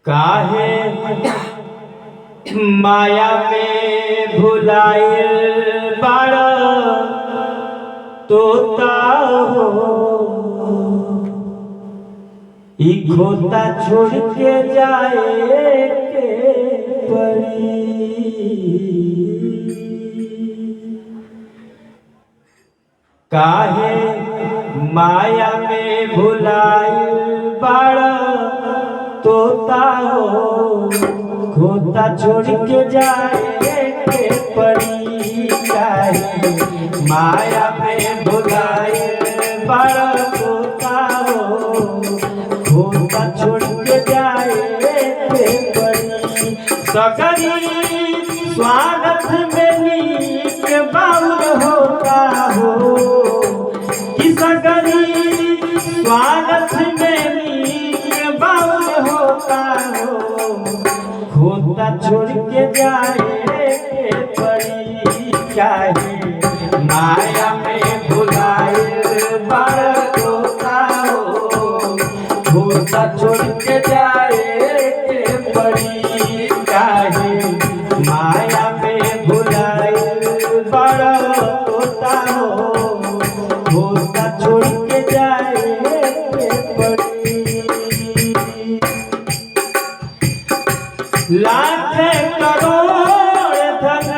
काहे माया में भुलाइल बाड़ा तोता हो, ई खोता छोड़ के जाए के पड़ी। काहे माया में भुलाइल बाड़ा तोता हो, खोता छोड़ के जाए के पड़ी। काहे माया में भुलाइल बाड़ा तोता हो, खोता छोड़ के जाए के पड़ी। सगरी स्वागत में नीक बाउल होता हो, कि सगरी स्वागत में नीक बाउल होता हो, खोता छोड़ के जाए के पड़ी। चाहे माया में भुलाइल बाड़ा तोता हो, खोता छोड़ के जाए के पड़ी। चाहे माया में भुलाइल बाड़ा तोता हो, खोता छोड़ के जाए के पड़ी। लाख करोड़ धन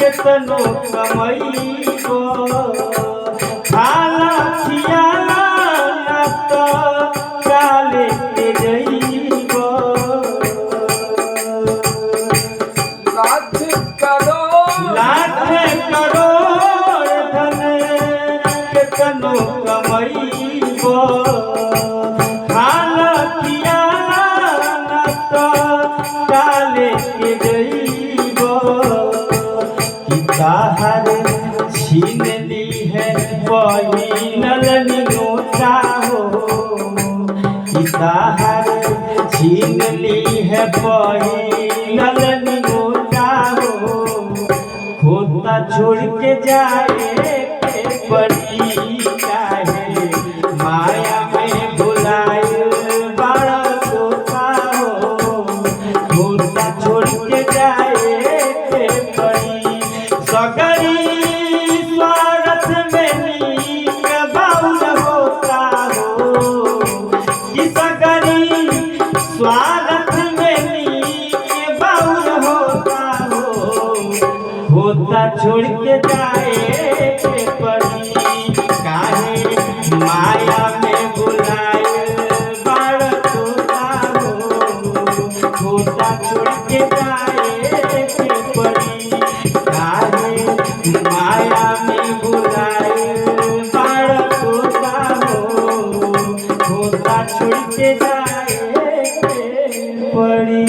केतनो कमैबो, खाला खियाला ना तो काले के जइबो। लाख करोड़ धन केतनो कमैबो, खाला खियाला ना तो काले के जइबो। कि ताहर छीन ली है पहिनल निगोटा हो, कि ताहर छीन ली है पहिनल निगोटा हो, खोता छोड़ के जाए के पड़ी। काहे माया में भुलाइल बाड़ा तोता हो, खोता छोड़ के जाए के पड़ी। सगरी स्वागत में नीक बाउल होता हो, कि सगरी स्वागत में नीक बाउल होता हो, खोता छोड़ के जाए के पड़ी। काहे माया में भुलाइल बाड़ा तोता हो, खोता छोड़ के जाए के पड़ी। काहे माया में भुलाइल बाड़ा तोता हो, खोता छोड़ के जाए के पड़ी।